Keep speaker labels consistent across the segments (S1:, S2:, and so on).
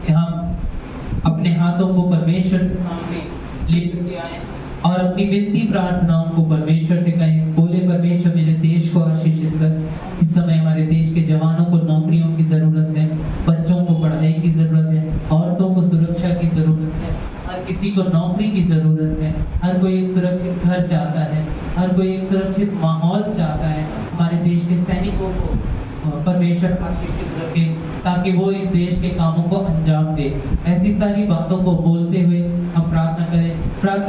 S1: कि हम अपने हाथों को परमेश्वर के सामने लेकर के आए और अपनी विनती प्रार्थनाओं को परमेश्वर से कहें। बोले, परमेश्वर मेरे देश को आशीषित कर। इस समय हमारे देश के जवानों को नौकरियों की जरूरत है, बच्चों को पढ़ाई की जरूरत है, औरतों को सुरक्षा की जरूरत है, हर किसी को नौकरी की जरूरत है, हर कोई एक सुरक्षित घर चाहता है, हर कोई एक सुरक्षित माहौल चाहता है। हमारे देश के सैनिकों को परमेश्वर आशीषित रखे ताकि वो इस देश के कामों को अंजाम दे। ऐसी सारी बातों को बोलते हुए हम प्रार्थना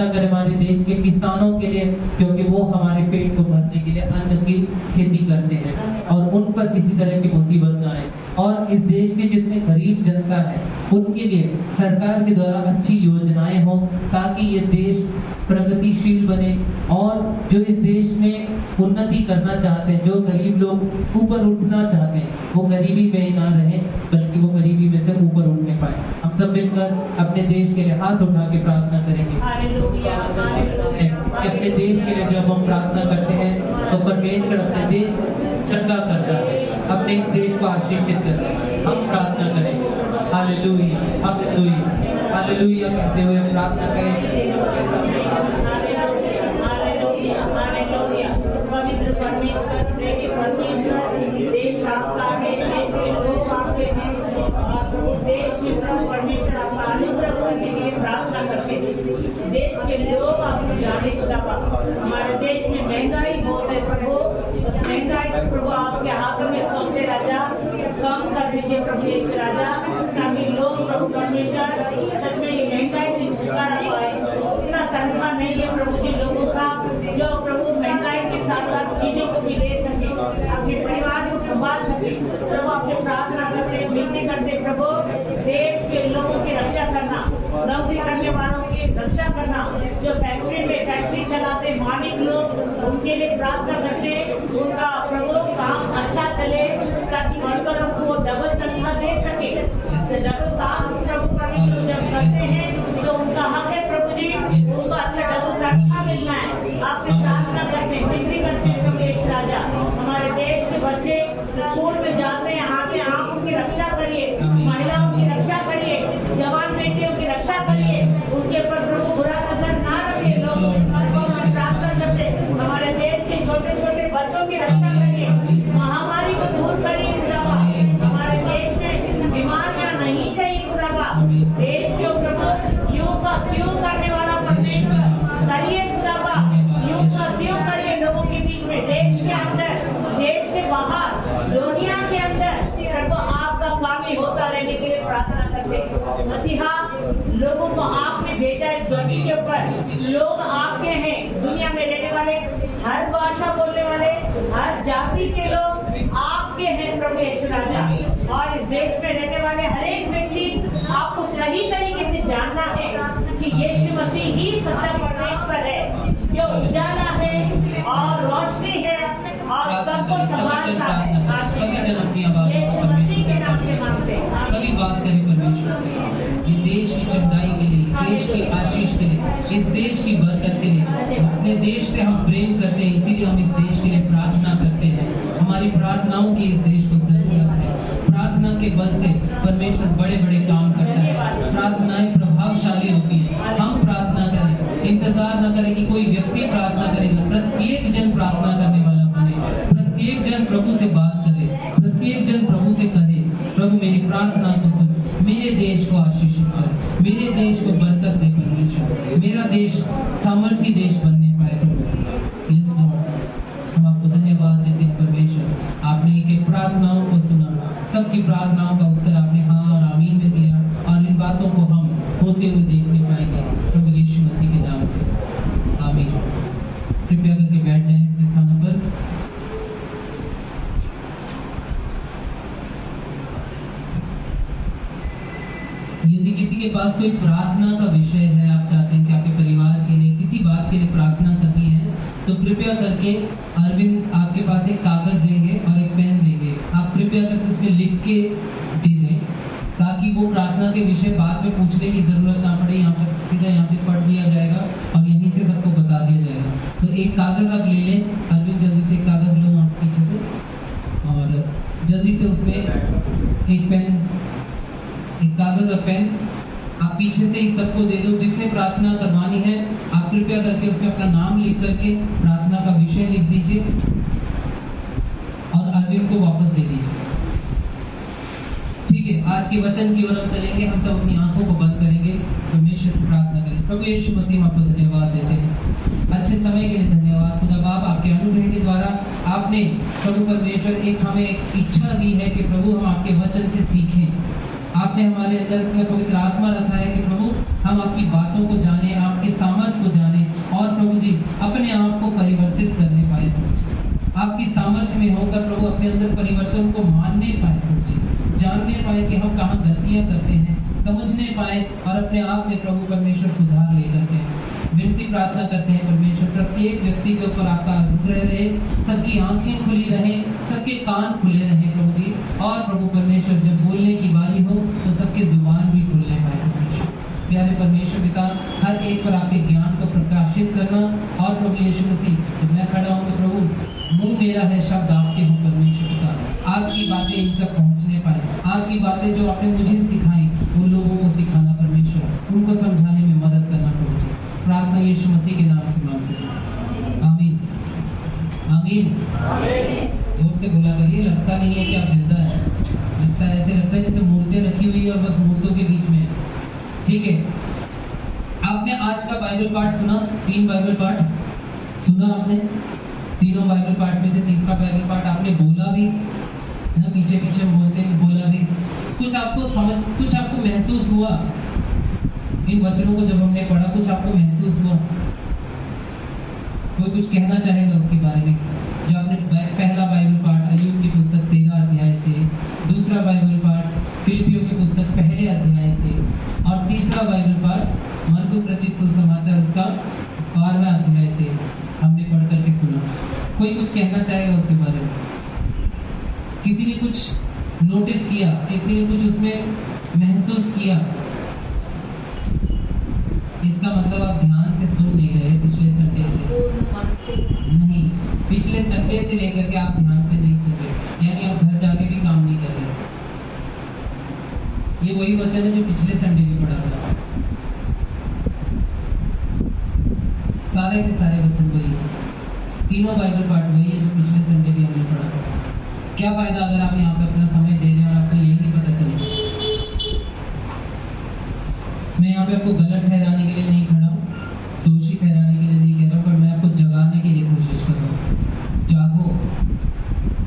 S1: करें हमारे देश के किसानों के लिए, क्योंकि वो हमारे पेट को भरने के लिए अन्न की खेती करते हैं और उन पर किसी तरह की मुसीबत ना आए। और इस देश के जितने गरीब जनता है उनके लिए सरकार के द्वारा अच्छी योजनाएं हो ताकि ये देश प्रगतिशील बने और जो इस देश में उन्नति करना चाहते हैं, जो गरीब लोग ऊपर उठना चाहते हैं, वो गरीबी में ही ना रहे बल्कि वो गरीबी में से ऊपर उठने पाए। हम सब मिलकर अपने देश के लिए हाथ उठा के प्रार्थना करेंगे कि अपने देश के लिए जब हम प्रार्थना करते हैं तो परमेश्वर अपने देश चंगा करता है, अपने इस देश को आशीषित करता है। हम प्रार्थना करेंगे हालेलुया हालेलुया हालेलुया कहते हुए हम प्रार्थना करेंगे।
S2: पवित्र परमेश्वर देश आपका है, देश के लोग आपके हैं और देश में प्रभु परमेश्वर आपका अनुग्रह करने के लिए प्रार्थना करते हैं। देश के लोग आपको जाने हमारे देश में महंगाई बहुत है प्रभु, उस महंगाई को प्रभु आपके हाथों में सौंपे राजा, कम कर दीजिए प्रभु यीशु राजा, ताकि लोग प्रभु परमेश्वर सच में ये महंगाई से छुटकारा पाए। इतना तनख्वाह नहीं है प्रभु जी लोगों का जो प्रभु महंगाई के साथ साथ चीजों को भी ले सके, अपने परिवार को संभाल सके। प्रभु आपसे प्रार्थना करते विनती करते प्रभु देश के लोगों की रक्षा करना, नौकरी करने वालों की रक्षा करना, जो फैक्ट्री चलाते मालिक लोग उनके लिए प्रार्थना करते उनका प्रभु काम अच्छा चले ताकि वर्करों को डबल तनख्वाह दे सके। डबल काम प्रभु परमेश्वर जब करते हैं तो उनका हक है प्रभु जी, उनको अच्छा डबल तनख्वाह मिलना है। आपसे प्रार्थना करते विनती करते हैं प्रभु यीशु राजा, हमारे देश के बच्चे स्कूल में जाते हैं, आके आप उनकी रक्षा करिए, महिलाओं की रक्षा करिए, जवान बेटियों की रक्षा करिए, उनके ऊपर प्रभु बुरा नजर ना रखे। लोग प्रार्थना करते हमारे देश के छोटे छोटे बच्चों की रक्षा करिए, महामारी को दूर करिए खुदावा। हमारे देश में बीमारियां नहीं चाहिए खुदावा। देश के ऊपर यूं करने वाला परमेश्वर करिए खुदावा, यूं करिए लोगों के बीच में, देश के अंदर, देश के बाहर, दुनिया के अंदर प्रभु आपका काम ही होता रहने के लिए प्रार्थना करते। मसीहा लोगों को आपने भेजा इस धरती के ऊपर, लोग आपके हैं, दुनिया में रहने वाले, हर भाषा बोलने वाले, हर जाति के लोग आपके हैं प्रभु यीशु राजा। और इस देश में रहने वाले हर एक व्यक्ति आपको सही तरीके से जानना है कि यीशु मसीह ही सच्चा परमेश्वर है, जो उजाला है और रोशनी है और सबको संभालता है। यीशु मसीह के नाम से मांगते हैं।
S1: सभी बात करें परमेश्वर से, ये देश की चंगाई के लिए, देश की आशीष के लिए, इस देश की बरकत के लिए। अपने देश से हम प्रेम करते हैं, इसीलिए हम इस देश के लिए प्रार्थना करते हैं। हमारी प्रार्थनाओं की इस देश को जरूरत है। प्रार्थना के बल से परमेश्वर बड़े बड़े काम करता है, प्रार्थनाएं प्रभावशाली होती है। हम प्रार्थना करें, इंतजार न करें कि कोई व्यक्ति प्रार्थना करेगा, प्रत्येक जन प्रार्थना करने वाला बने, प्रत्येक जन प्रभु से बात करे, प्रत्येक जन प्रभु से कहे, प्रभु मेरी प्रार्थना को सुन, मेरे देश को आशीषित कर, मेरे देश को बरकत दे परमेश्वर, मेरा देश सामर्थी देश बनने पाए प्रभु। यस लॉर्ड, हम आपको धन्यवाद देते हैं परमेश्वर, आपने एक प्रार्थनाओं को सुना, सबकी प्रार्थनाओं का उत्तर आपने हाँ और आमीन में दिया और इन बातों को हम होते हुए देखने पाएंगे प्रभु यीशु मसीह के नाम से, आमीन। कृपया करके बैठ जाएं अपने स्थानों पर। यदि किसी के पास कोई प्रार्थना का विषय है, आप चाहते हैं कि आपके परिवार के लिए किसी बात के लिए प्रार्थना करनी है, तो कृपया करके अरविंद आपके पास एक कागज देंगे और एक पेन देंगे। आप कृपया करके उसमें लिख के दे दें ताकि वो प्रार्थना के विषय बाद में पूछने की जरूरत ना पड़े। यहाँ पर सीधा यहाँ से पढ़ दिया जाएगा और यहीं से सबको बता दिया जाएगा। तो एक कागज आप ले लें, अरविंद जल्दी से एक कागज लो वहाँ पीछे से और जल्दी से उसमें एक पेन, एक कागज कागज और पेन आप पीछे से ही सबको दे दो। जिसने प्रार्थना करवानी है आप कृपया करके उसमें अपना नाम लिख करके प्रार्थना का विषय लिख दीजिए और अरविंद को वापस दे दीजिए। ठीक है, आज के वचन की ओर हम चलेंगे। हम सब अपनी आंखों को बंद करेंगे, परमेश्वर से प्रार्थना करें। प्रभु यीशु मसीह आपको धन्यवाद देते हैं, अच्छे समय के लिए धन्यवाद। खुदा बाप, आपके अनुग्रह के द्वारा आपने प्रभु परमेश्वर एक हमें इच्छा दी है कि प्रभु हम आपके वचन से सीखें। आपने हमारे अंदर पवित्र आत्मा रखा है कि प्रभु हम आपकी बातों को जाने, आपके सामर्थ्य को जाने और प्रभु जी अपने आप को परिवर्तित करने पाए। आपकी सामर्थ्य में होकर प्रभु अपने अंदर परिवर्तन को मानने पाए, प्रभु जी जानने पाए कि हम कहाँ गलतियां करते हैं, समझने पाए और अपने आप में प्रभु परमेश्वर सुधार लेकर के विनती प्रार्थना करते हैं। परमेश्वर प्रत्येक व्यक्ति के ऊपर आपका अनुग्रह रहे, सबकी आंखें खुली रहें, सबके कान खुले रहें प्रभु जी। और प्रभु परमेश्वर जब बोलने की बारी हो तो सबके जुबान भी खुलने पाए परमेश्वर। प्यारे परमेश्वर पिता, हर एक पर आपके ज्ञान को प्रकाशित करना। और प्रभु यीशु मसीह, जब मैं खड़ा हूँ तो प्रभु मुंह मेरा है, शब्द आपके हो परमेश्वर पिता। आपकी बातें इन तक पहुँचने पाए, आपकी बातें जो आपने मुझे सिखाई उन लोगों को सिखाना परमेश्वर, उनको समझाने में मदद करना प्रभु जी। प्रार्थना यीशु मसीह के नाम से मांगते हैं, आमीन आमीन। जोर से बोला करिए, लगता नहीं है कि आप जिंदा है, लगता है ऐसे लगता है जैसे मूर्तियां रखी हुई है और बस मूर्तों के बीच में है। ठीक है, आपने आज का बाइबल पाठ सुना, 3 बाइबल पाठ सुना आपने। तीनों बाइबल पाठ में से तीसरा बाइबल पाठ आपने बोला भी है ना, पीछे पीछे बोलते भी बोला भी। कुछ आपको समझ, कुछ आपको महसूस हुआ इन वचनों को जब हमने पढ़ा, कुछ आपको महसूस हुआ? कोई कुछ कहना चाहेगा उसके बारे में? जो आपने पहला बाइबल पाठ अय्यूब की पुस्तक 13 अध्याय से, दूसरा बाइबल पाठ फिलिपियों की पुस्तक 1 अध्याय से और तीसरा बाइबल पाठ मरकुस रचित सुसमाचार उसका 12वां अध्याय से हमने पढ़ करके सुना। कोई कुछ कहना चाहेगा उसके बारे में? किसी ने कुछ नोटिस किया, किसी ने कुछ उसमें महसूस किया? इसका मतलब आप ध्यान से सुन नहीं रहे पिछले संडे से। नहीं, पिछले संडे से लेकर के आप ध्यान से नहीं सुन रहे, यानी आप घर जाके भी काम नहीं कर रहे। ये वही वचन है जो पिछले संडे भी पढ़ा था, सारे के सारे वचन वही है, तीनों बाइबल पाठ वही है जो पिछले संडे भी हमने पढ़ा था। क्या फायदा अगर आप यहाँ पे अपना समय दे रहे हैं और आपको यही नहीं पता चल रहा। मैं यहाँ पे आपको गलत ठहराने के लिए नहीं खड़ा हूँ, दोषी ठहराने के लिए नहीं कह रहा, पर मैं आपको जगाने के लिए कोशिश कर रहा हूँ। जागो,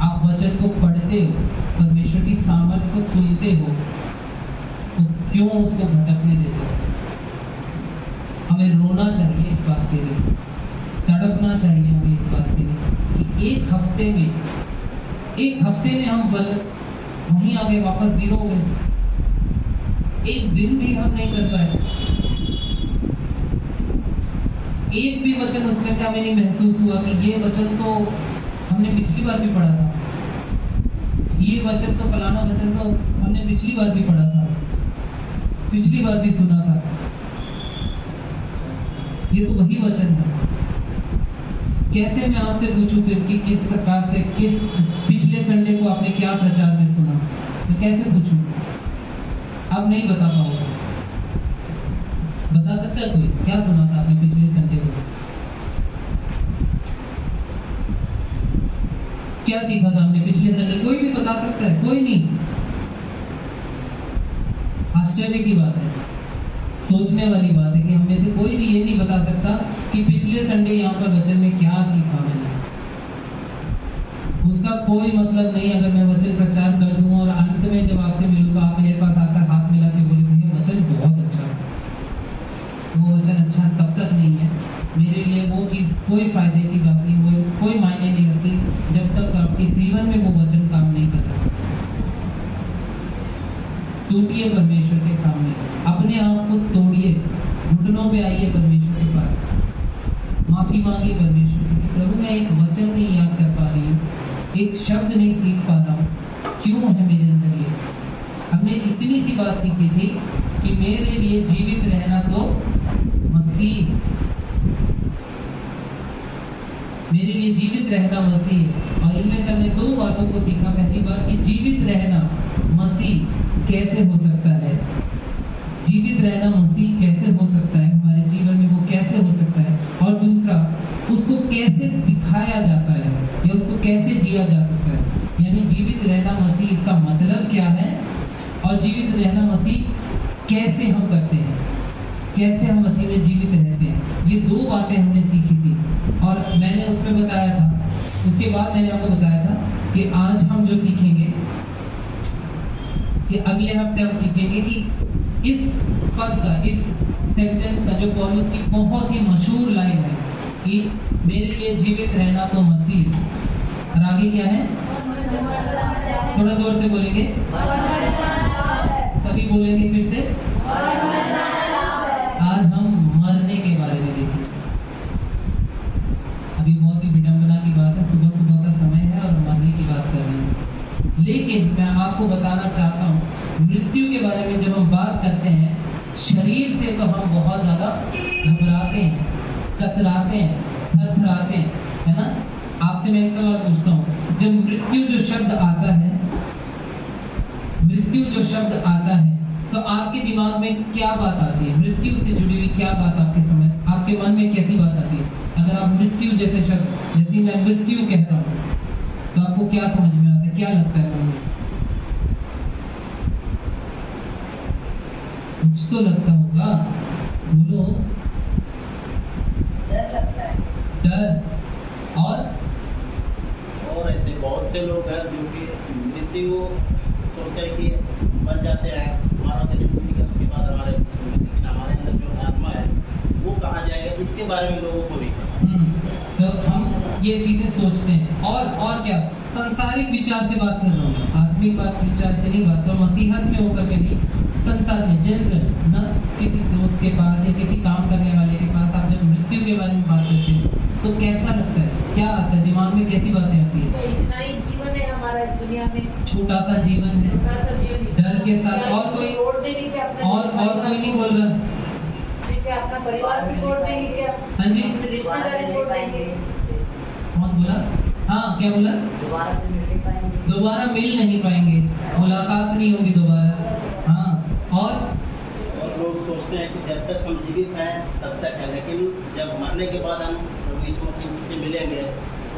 S1: आप वचन को पढ़ते हो, परमेश्वर की सामर्थ्य को सुनते हो, तो क्यों उसको भटकने देते हो? हमें रोना चाहिए इस बात के लिए, तड़पना चाहिए हमें इस बात के लिए कि एक हफ्ते में हम वहीं आ गए, वापस जीरो हो गए। एक दिन भी हम नहीं कर पाए, एक भी वचन उसमें से हमें नहीं महसूस हुआ कि ये वचन तो हमने पिछली बार भी पढ़ा था, ये वचन तो फलाना वचन तो हमने पिछली बार भी पढ़ा था, पिछली बार भी सुना था, ये तो वही वचन है। कैसे मैं आपसे पूछूं फिर कि किस प्रकार से, किस पिछले संडे को आपने क्या प्रचार में सुना? मैं कैसे पूछूं? आप नहीं बता पाओगे। बता सकता है कोई क्या सुना था आपने पिछले संडे को? क्या सीखा था हमने पिछले संडे? कोई भी बता सकता है? कोई नहीं। आश्चर्य की बात है, सोचने वाली बात है कि हम में से कोई भी ये नहीं बता सकता कि पिछले संडे यहाँ पर वचन में क्या सीखा मैंने। उसका कोई मतलब नहीं अगर मैं वचन प्रचार कर दूं और अंत में जब आपसे मिलूं तो आप मेरे पास आकर हाथ मिला के बोले भैया वचन बहुत अच्छा है। वो वचन अच्छा तब तक नहीं है मेरे लिए, वो चीज़ कोई फायदे की बात नहीं, वो कोई मायने नहीं रखती जब तक आपके जीवन में वो वचन काम नहीं कर रहा। टूटिए परमेश्वर के सामने, अपने आप को तोड़िए, घुटनों पे आइए परमेश्वर के पास, माफी मांगिए परमेश्वर से कि प्रभु मैं एक वचन नहीं याद कर पा रही हूँ, एक शब्द नहीं सीख पा रहा हूँ, क्यों है मेरे अंदर ये? हमने इतनी सी बात सीखी थी कि मेरे लिए जीवित रहना तो मसीह, मेरे लिए जीवित रहना मसीह है। और इनमें से हमने 2 बातों को सीखा। पहली बात कि जीवित रहना मसीह कैसे हो सकता है, जीवित रहना मसीह कैसे हो सकता है, हमारे जीवन में वो कैसे हो सकता है, और दूसरा उसको कैसे दिखाया जाता है या उसको कैसे जिया जा सकता है। यानी जीवित रहना मसीह, इसका मतलब क्या है, और जीवित रहना मसीह कैसे हम करते हैं, कैसे हम मसीह में जीवित रहते हैं। ये दो बातें हमने सीखी थी और मैंने उसमें बताया था, उसके बाद मैंने आपको बताया था कि आज हम जो सीखेंगे, कि अगले हफ्ते हम सीखेंगे कि इस पद का, इस सेंटेंस का, जो पौलुस की बहुत ही मशहूर लाइन है कि मेरे लिए जीवित रहना तो मसीह, और आगे क्या है, थोड़ा जोर से बोलेंगे, सभी बोलेंगे फिर से। आज हम मरने के बारे में देखेंगे। अभी बहुत ही विडंबना की बात है, सुबह सुबह का समय है और मरने की बात कर रहे हैं, लेकिन मैं आपको बताना चाहता हूँ, मृत्यु के बारे में जब हम बात करते हैं, शरीर से तो हम बहुत ज्यादा घबराते हैं, कतराते हैं, थरथराते हैं, है ना। आपसे मैं एक सवाल पूछता हूँ, जब मृत्यु जो शब्द आता है, मृत्यु जो शब्द आता है, तो आपके दिमाग में क्या बात आती है, मृत्यु से जुड़ी हुई क्या बात आपके समय, आपके मन में कैसी बात आती है। अगर आप मृत्यु जैसे शब्द, जैसे मैं मृत्यु कह रहा हूँ, तो आपको क्या समझ में आता है, क्या लगता है मन में, कुछ तो लगता होगा, बोलो।
S2: डर लगता है,
S1: डर। और
S3: ऐसे बहुत से लोग हैं जो कि मृत्यु सोचते हैं कि मर जाते हैं, हमारा शरीर टूट गया, उसके बाद हमारे, लेकिन हमारे अंदर जो आत्मा है वो कहाँ जाएगा, इसके बारे में लोगों को नहीं पता।
S1: तो हम ये चीजें सोचते हैं, और क्या, संसारिक विचार से बात कर रहा हूँ, आत्मिक बात विचार से नहीं बात कर रहा हूँ, मसीहत में होकर के नहीं, संसार में जनरल ना, किसी दोस्त के पास या किसी काम करने वाले के पास आप जब मृत्यु के बारे में बात करते हैं तो कैसा लगता है, क्या आता है दिमाग में, कैसी बातें आती है।
S2: तो इतना ही जीवन है हमारा इस दुनिया में,
S1: छोटा सा जीवन है,
S2: छोटा सा जीवन,
S1: डर के साथ, और कोई
S2: छोड़ देंगे क्या अपना,
S1: और कोई नहीं बोल रहा,
S2: क्या अपना परिवार भी छोड़ देंगे क्या,
S1: हाँ जी,
S2: अपने रिश्तेदार छोड़ देंगे,
S1: कौन बोला, हाँ क्या बोला, दोबारा मिल नहीं पाएंगे, मुलाकात नहीं होगी दोबारा, हाँ। और
S3: लोग सोचते हैं कि जब तक हम जीवित हैं तब तक है, लेकिन जब मरने के बाद हम प्रभु यीशु मसीह से मिलेंगे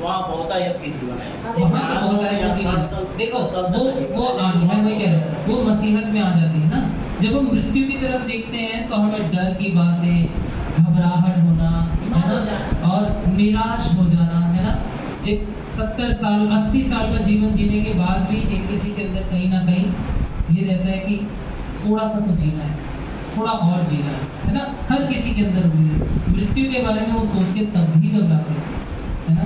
S3: वहाँ बहुत ही अच्छी जीवन है,
S1: वहाँ तो बहुत आएगा जीवन। देखो वो आगे मैं वही कह रहा हूँ, वो मसीहत में आ जाती है ना। जब हम मृत्यु की तरफ देखते हैं तो हमें डर की बातें, घबराहट होना, है ना, और निराश हो जाना, है ना। एक 70 साल 80 साल का जीवन जीने के बाद भी एक किसी के अंदर कहीं ना कहीं ये रहता है कि थोड़ा सा तो जीना है, थोड़ा और जीना है ना। हर किसी के अंदर हुई है। मृत्यु के बारे में वो सोच के तब भी घबराते हैं, है ना।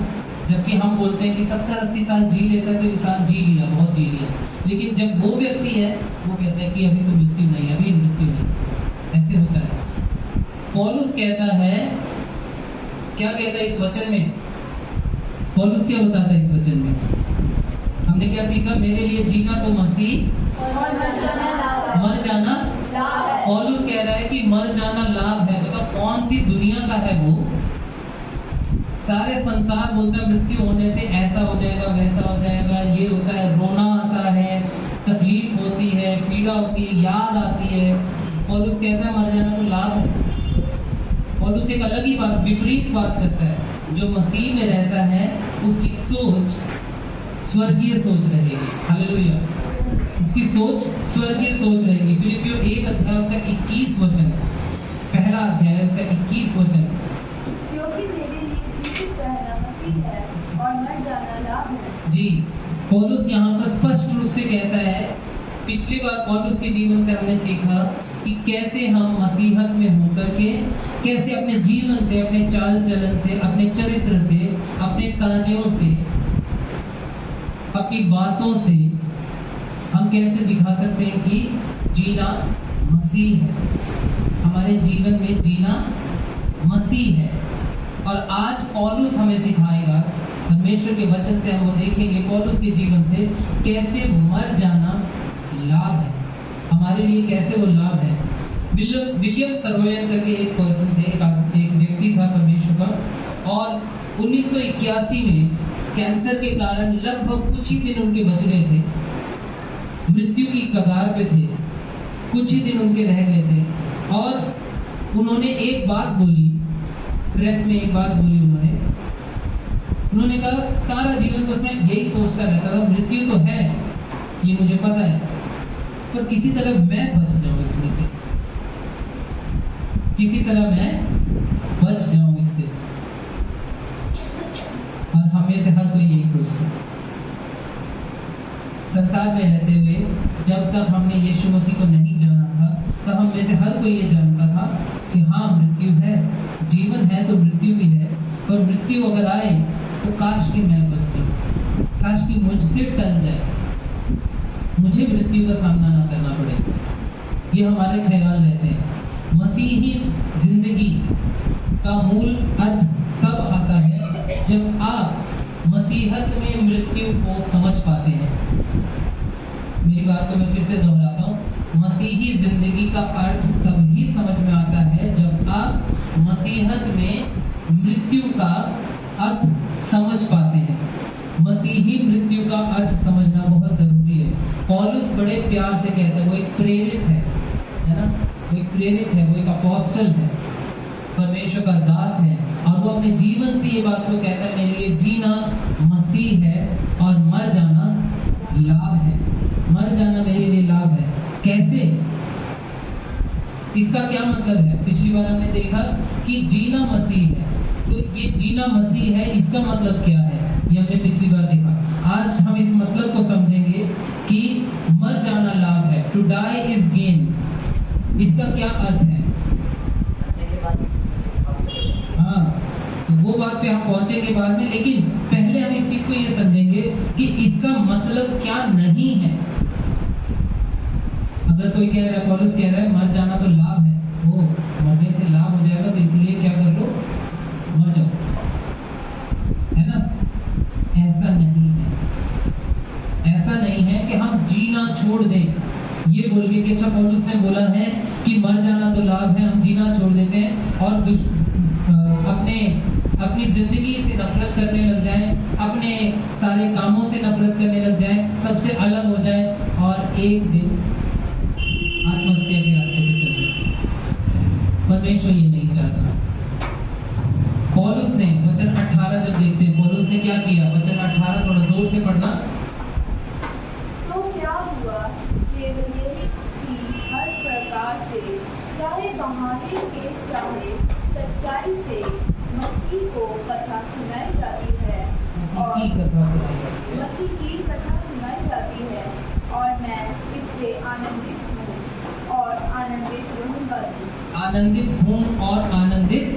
S1: जबकि हम बोलते हैं कि 70-80 साल जी लेता है तो इंसान जी लिया, बहुत जी लिया, लेकिन जब वो व्यक्ति है वो कहता है कि अभी तो मृत्यु नहीं, अभी मृत्यु नहीं। ऐसे होता है। पौलुस कहता है, क्या कहता है इस वचन में, पौलुस क्या बताता है इस वचन में, हमने क्या सीखा, मेरे लिए जीना तो मसीह, मर जाना। पौलुस कह रहा है कि मर जाना लाभ है। मतलब कौन सी दुनिया का है वो, सारे संसार बोलता है मृत्यु होने से ऐसा हो जाएगा, वैसा हो जाएगा, ये होता है, रोना आता है, तकलीफ होती है, पीड़ा होती है, याद आती है। पौलुस कहता है मर जाना तो लाभ है। पौलुस एक अलग ही बात, विपरीत बात करता है। जो मसीह में रहता है उसकी सोच स्वर्गीय सोच रहेगी। हालेलुया। उसकी सोच स्वर्गीय सोच रहेगी। फिलिपियों 1 अध्याय उसका 21 वचन, पहला अध्याय उसका 21 वचन,
S4: क्योंकि मेरे लिए जीवित रहना मसीह है और मर जाना लाभ है।
S1: जी, पौलुस यहाँ पर स्पष्ट रूप से कहता है। पिछली बार पौलुस के जीवन से हमने सीखा कि कैसे हम मसीहत में होकर के, कैसे अपने जीवन से, अपने चाल चलन से, अपने चरित्र से, अपने कार्यों से, अपनी बातों से हम कैसे दिखा सकते हैं कि जीना मसीह है। हमारे जीवन में जीना मसीह है। और आज पौलुस हमें सिखाएगा, परमेश्वर के वचन से हम वो देखेंगे पौलुस के जीवन से कैसे मर जाना लाभ है हमारे लिए, कैसे वो लाभ है। विलियम सर्वोयन करके एक पर्सन थे, एक व्यक्ति था परमेश्वर का, और 1981 में कैंसर के कारण लगभग कुछ ही दिन उनके बच गए थे, मृत्यु की कगार पे थे, कुछ ही दिन उनके रह गए थे। और उन्होंने एक बात बोली, प्रेस में एक बात बोली उन्होंने कहा सारा जीवन तो मैं यही सोचता रहता था, मृत्यु तो है ये मुझे पता है, पर किसी तरह मैं बच जाऊं इसमें से, किसी तरह मैं बच जाऊं इससे। और हम में से हर कोई यही सोचता है। संसार में रहते हुए जब तक हमने यीशु मसीह को नहीं जाना था, तब हम में से हर कोई ये जानता था कि हाँ मृत्यु है, जीवन है तो मृत्यु भी है, पर मृत्यु अगर आए तो काश कि मैं बच जाऊं, काश कि मुझसे टल जाए, मुझे मृत्यु का सामना ना करना पड़े। ये हमारे ख्याल रहते हैं। मसीही जिंदगी का मूल अर्थ तब आता है जब आप मसीहत में मृत्यु को समझ पाते हैं। मेरी बात को मैं फिर से दोहराता हूँ, मसीही जिंदगी का अर्थ तभी समझ में आता है जब आप मसीहत में मृत्यु का अर्थ समझ पाते हैं। मसीही मृत्यु का अर्थ समझना बहुत जरूरी है। पौलुस बड़े प्यार से कहता है, वो एक प्रेरित है ना, वो एक प्रेरित है, वो एक अपोस्टल है, परमेश्वर का दास है, और वो अपने जीवन से ये बात को कहता है, मेरे लिए जीना मसीह है और मर जाना लाभ है। मर जाना मेरे लिए लाभ है। कैसे? इसका क्या मतलब है? पिछली बार हमने देखा कि जीना मसीह है, तो ये जीना मसीह है, इसका मतलब क्या है ये हमने पिछली बार देखा। आज हम इस मतलब को समझेंगे कि मर जाना लाभ है, टू डाई इज गेन। इसका क्या अर्थ है? हाँ, तो वो बात पे हम पहुंचेंगे बाद में, लेकिन पहले हम इस चीज को ये समझेंगे कि इसका मतलब क्या नहीं है। अगर कोई कह रहा है, पौलुस कह रहा है मर जाना तो लाभ है, ओ मरने से लाभ हो जाएगा तो इसलिए क्या कर लो, मर जाओ, है ना? ऐसा नहीं है। ऐसा नहीं है कि हम जीना छोड़ दें ये बोल के कि अच्छा पौलुस ने बोला है कि मर जाना तो लाभ है, हम जीना छोड़ देते हैं और अपनी जिंदगी से नफरत करने लग जाएं, अपने सारे कामों से नफरत करने लग जाएं, सबसे अलग हो जाएं और एक दिन आत्महत्या के रास्ते पे चल जाएं। परमेश्वर ये नहीं चाहता। पौलुस ने वचन 18 जब देखते हैं, पौलुस ने क्या किया? वचन 18 थोड़ा जोर से पढ़ना।
S4: तो क्या हुआ? केवल यही कि हर प्रकार से, चाहे बहाने के चाहे सच्चाई से, मसीह को कथा सुनाई जाती है और मसीह की कथा सुनाई जाती है, और मैं इससे आनंदित हूँ और आनंदित रहूंगा भी।
S1: आनंदित हूँ और आनंदित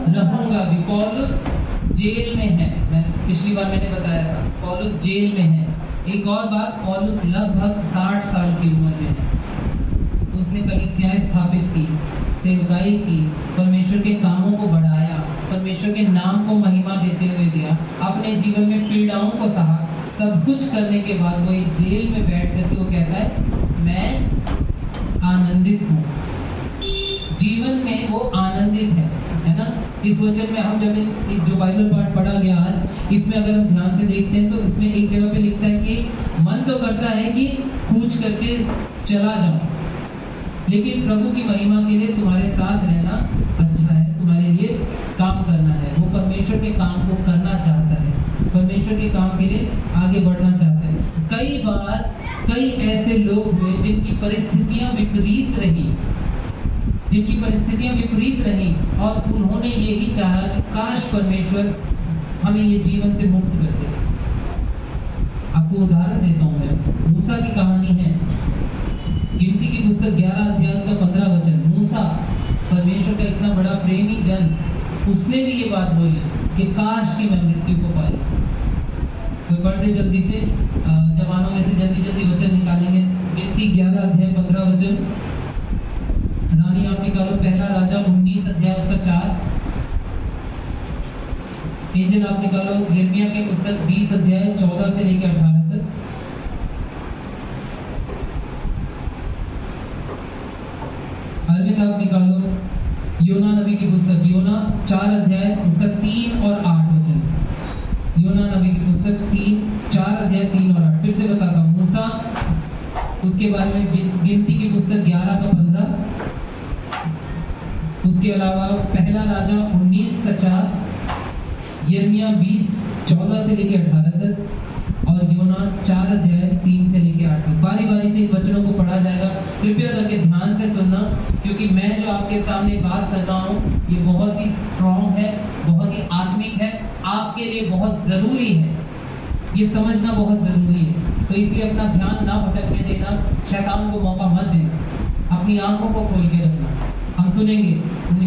S1: रहूंगा भी। पौलुस जेल में है, मैं पिछली बार मैंने बताया था, पौलुस जेल में है। एक और बात, पौलुस लगभग 60 साल की उम्र में है। उसने कलीसियाएं स्थापित की, सेवकाई की, परमेश्वर के कामों को बढ़ाया, परमेश्वर के नाम को महिमा देते हुए दिया, अपने जीवन में पीड़ाओं को सहा। सब कुछ करने के बाद वो एक जेल में बैठ करके वो कहता है मैं आनंदित हूँ। जीवन में वो आनंदित है ना? इस वचन में हम जब जो बाइबल पाठ पढ़ा गया आज, इसमें अगर हम ध्यान से देखते हैं तो इसमें एक जगह पे लिखता है कि मन तो करता है कि कूच करके चला जाऊं, लेकिन प्रभु की महिमा के लिए तुम्हारे साथ रहना अच्छा है, तुम्हारे लिए काम करना है। वो परमेश्वर के काम को करना चाहता है, परमेश्वर के काम के लिए आगे बढ़ना चाहता है। कई बार कई ऐसे लोग हुए जिनकी परिस्थितियां विपरीत रही और उन्होंने यही चाहा कि काश परमेश्वर हमें ये जीवन से मुक्त कर दे। आपको उदाहरण देता हूं मैं, मूसा की कहानी है, गिनती की पुस्तक 11 अध्याय का 15 वचन। मूसा परमेश्वर का इतना बड़ा प्रेमी जन, उसने भी ये बात बोली कि काश कि मैं मृत्यु को पाई। तो पढ़ दे जल्दी से, जवानों में से जल्दी वचन निकालेंगे। गिनती 11 अध्याय 15 वचन। रानी आप निकालो, पहला राजा 19 अध्याय उसका 4। एंजल आप निकालो यिर्मयाह की पुस्तक 20 अध्याय 14 से लेकर 18 तक। अरविंद आप निकालो योना नबी की पुस्तक, योना 4 अध्याय उसका 3 और 8 वचन। योना नबी की पुस्तक 4 अध्याय 3 और 8। फिर से बताता हूँ, मूसा उसके बारे में गिनती की पुस्तक 11 का 15, उसके अलावा पहला राजा 19:4, यिर्मयाह 20:14 से लेकर 18 तक और योना 4:3 से लेकर 8 तक। बारी बारी से इन वचनों को पढ़ा जाएगा। कृपया करके ध्यान से सुनना, क्योंकि मैं जो आपके सामने बात कर रहा हूँ ये बहुत ही स्ट्रॉन्ग है, बहुत ही आत्मिक है, आपके लिए बहुत जरूरी है, ये समझना बहुत जरूरी है। तो इसलिए अपना ध्यान ना भटकने देना, शैतान को मौका मत देना, अपनी आंखों को खोल के रखना। हम सुनेंगे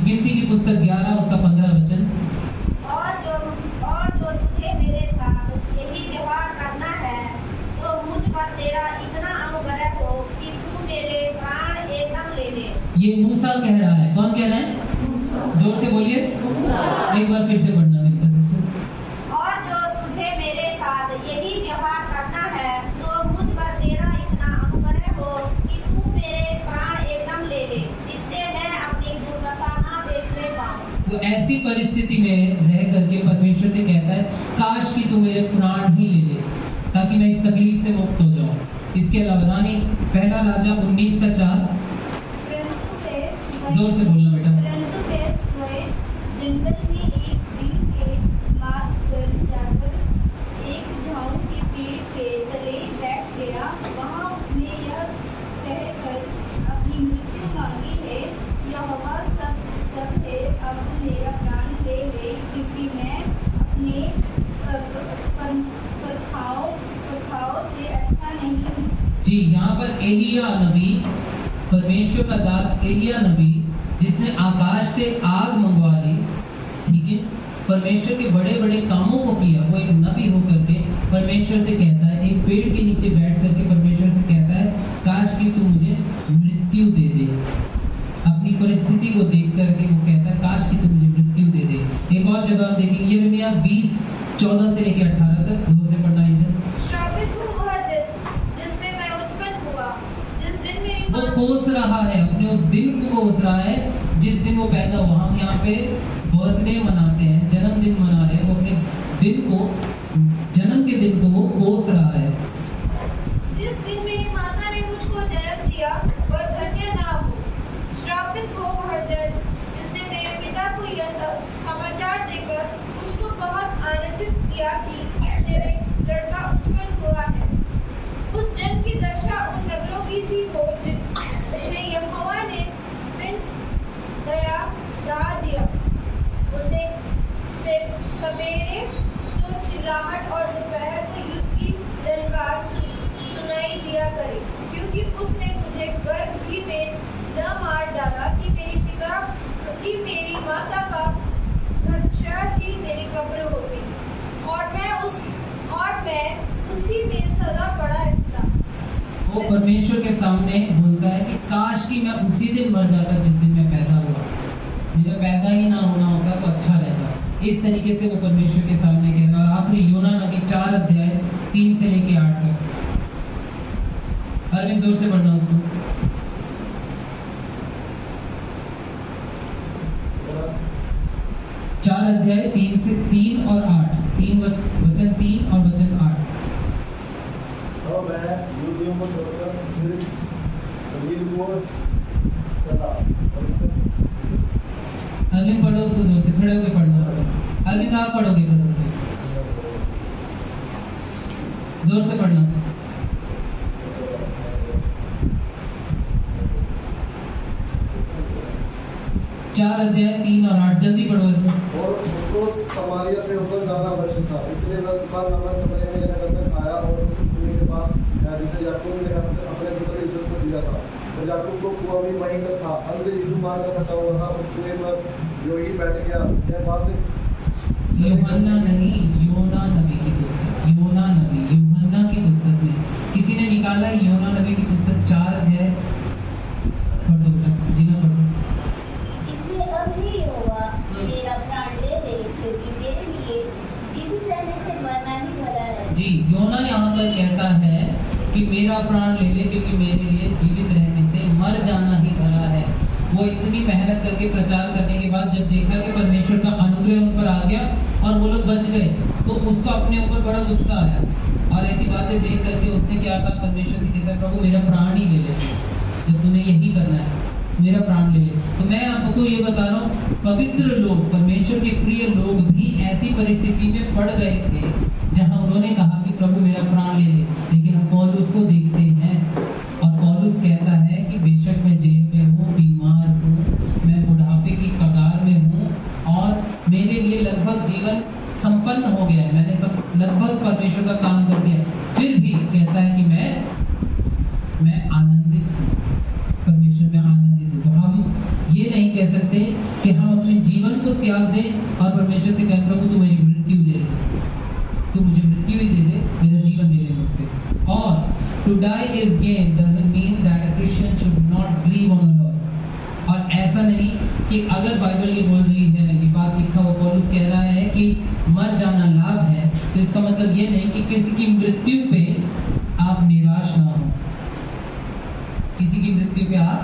S1: गिनती की पुस्तक 11 उसका 15 वचन।
S5: और जो तुझे मेरे साथ यही व्यवहार करना है तो मुझ पर तेरा इतना अनुग्रह हो कि तू मेरे प्राण एकदम ले ले।
S1: ये मूसा कह रहा है। कौन कह रहा है? जोर से बोलिए। एक बार फिर से पढ़ना मिलता सिस्टर।
S5: और जो तुझे मेरे साथ यही व्यवहार करना है तो मुझ पर तेरा इतना अनुग्रह हो कि तू मेरे प्राण एकदम ले ले, इससे मैं अपनी दुर्दशा ना देखने पाऊं।
S1: वो ऐसी परिस्थिति में रह करके परमेश्वर से कहता है, काश कि तू मेरे प्राण ही ले ले ताकि मैं इस तकलीफ से मुक्त हो जाऊं। इसके अलावा रानी पहला राजा 19:4। जोर से बोलना बेटा।
S4: जंगल में एक दिन के मार्ग पर जाकर एक झाऊ के पेड़ के तले बैठ गया। वहाँ उसने यह कहकर अपनी मृत्यु मांगी है, यहोवा सब है, अब मेरा प्राण ले ले, क्योंकि मैं अपने प्रथाओं से अच्छा नहीं हूँ।
S1: जी, यहाँ पर एलिया नबी, परमेश्वर का दास एलिया नबी, जिसने आकाश से आग मंगवा ली, ठीक है, परमेश्वर के बड़े बड़े कामों को किया, वो एक नबी होकर के परमेश्वर से कहता है, एक पेड़ के नीचे बैठ करके परमेश्वर से कहता है, काश कि तू मुझे मृत्यु दे दे। अपनी परिस्थिति को देख करके वो कहता है, काश कि तू मुझे मृत्यु दे दे। एक और जगह देखेंगे, यिर्मयाह 20:14 से लेकर 18 तक। जोर से पढ़ना है।
S4: श्रापित हूँ वह दिन जिसमें मैं उत्पन्न हुआ, जिस दिन मेरी
S1: वो कोस रहा है, अपने उस दिन को कोस रहा है जिस दिन वो पैदा हुआ। हम यहाँ पे बर्थडे मनाते हैं, जन्मदिन मना रहे हैं, वो अपने दिन को, जन्म के दिन को वो कोस रहा है।
S4: जिस दिन मेरी माता ने मुझको जन्म दिया वह धन्य ना हो। श्रापित हो वह जन जिसने मेरे पिता को यह समाचार देकर उसको बहुत आनंदित किया कि तेरे लड़का उत्पन्न हुआ है। उस जन की दशा उन नगरों की सी हो जिन्हें यहोवा ने बिन दया डरा दिया। उसे सवेरे तो चिल्लाहट और दोपहर को युद्ध की ललकार सुनाई दिया करे, क्योंकि उसने मुझे गर्भ ही में न मार डाला कि मेरी माता का गर्भाशय ही मेरी कब्र होती, और मैं उसी में सदा पड़ा रहता।
S1: वो परमेश्वर के सामने बोलता है कि काश कि मैं उसी दिन मर जाता जिस दिन मैं पैदा हुआ, मेरा पैदा ही ना होना होता तो अच्छा रहता। इस तरीके से वो परमेश्वर के सामने कह रहा है। और आखिरी योना नबी 4:3 से लेके 8 तक। अरविंद जोर से पढ़ना उसको। 4:3 और 8, 3 वचन 3 और वचन 8।
S6: तो मैं यूदियों को छोड़कर फिर कबीर को चला।
S1: अरविंद पढ़ो उसको जोर से, खड़े होकर पढ़ना। अरविंद आप पढ़ोगे, खड़े होकर जोर से पढ़ना। 4:3 और 8 जल्दी पढ़ो।
S6: और उसको समारिया से होकर जाना आवश्यक था, इसलिए वह सुखार नामक समय में यह करके आया और उस कुएं के पास गया जिसे याकूब ने अपने पुत्र यूसुफ को दिया था। और याकूब को कुआं भी वहीं पर था। अंत यीशु मार का फंसा हुआ था, उस कुएं पर योगी बैठ गया। यह बात
S1: यूहन्ना नहीं, योना नबी की पुस्तक, योना नबी, यूहन्ना की पुस्तक नहीं। किसी ने निकाला है योना नबी की पुस्तक 4 अध्याय पढ़ दो बेटा, जी ना पढ़ दो।
S5: इसलिए अब ही यहोवा मेरा प्राण ले ले, क्योंकि मेरे लिए जीवित रहने से मरना ही भला है।
S1: जी, योना यहाँ पर कहता है कि मेरा प्राण ले ले, क्योंकि मेरे लिए जीवित रहने से मर जाना ही भला है। वो इतनी मेहनत करके प्रचार करने के बाद जब देखा कि परमेश्वर का अनुग्रह उन पर आ गया और वो लोग बच गए, तो उसको अपने ऊपर बड़ा गुस्सा आया। और ऐसी बातें देख करके उसने क्या कहा, परमेश्वर से कहता है, प्रभु मेरा प्राण ही ले ले जब तूने यही करना है। मेरा प्राण ले ले। तो मैं आपको ये बता रहा हूँ, पवित्र लोग, परमेश्वर के प्रिय लोग भी ऐसी परिस्थिति में पड़ गए थे जहां उन्होंने कहा कि प्रभु मेरा प्राण ले ले। लेकिन हम पौलुस को देखते हैं और पौलुस कहता है कि बेशक मैं जेल में हूँ, बीमार हूँ, मैं बुढ़ापे की कगार में हूँ और मेरे लिए लगभग जीवन संपन्न हो गया है, मैंने सब लगभग परमेश्वर का काम कर दिया, फिर भी कहता है कि मैं आनंदित हूँ, परमेश्वर में आनंदित हूँ। तो हम ये नहीं कह सकते कि हम अपने जीवन को त्याग दें और परमेश्वर से कहें प्रभु तू मेरी मृत्यु ले ले, तू मुझे मृत्यु ही दे दे, मेरा जीवन ले ले मुझसे। और to die is gain doesn't mean that a Christian should not grieve on a loss. और ऐसा नहीं कि अगर बाइबल ये बोल रही है, ये बात लिखा हुआ पौलुस कह रहा है कि मर जाना लाभ है, तो इसका मतलब ये नहीं कि किसी की मृत्यु पे आप निराश ना हो, किसी की मृत्यु पे आप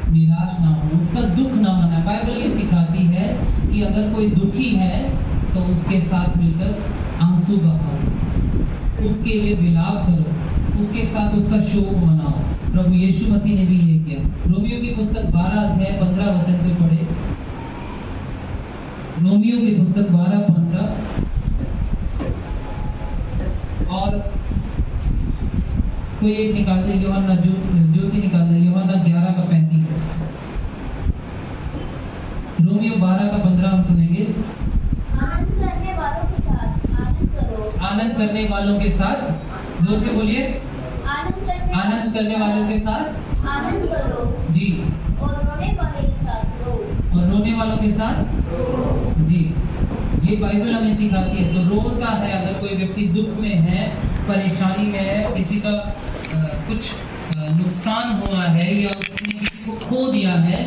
S1: निराश ना हो, उसका दुख ना मनाए। बाइबल ये सिखाती है कि अगर कोई दुखी है तो उसके साथ मिलकर आंसू बहाओ, उसके लिए विलाप करो, उसके साथ उसका शोक मनाओ। प्रभु यीशु मसीह ने भी ये किया। रोमियो की पुस्तक 12 अध्याय 15 वचन पे पढ़े, रोमियो की पुस्तक 12:15 और कोई एक निकाल दे, यूहन्ना ज्योति निकाल दे, यूहन्ना 11:35। रोमियो 12:15 हम सुनेंगे।
S5: आनंद करने वालों के साथ आनंद करो।
S1: आनंद करने वालों के साथ, जोर से बोलिए, आनंद करने वालों के साथ
S5: आनंद करो
S1: जी,
S5: और रोने वाले के साथ रो।
S1: और रोने वालों के साथ जी। ये बाइबल हमें सिखाती है। तो रोता है अगर कोई व्यक्ति दुख में है, परेशानी में है, किसी का कुछ नुकसान हुआ है या उसने किसी को खो दिया है,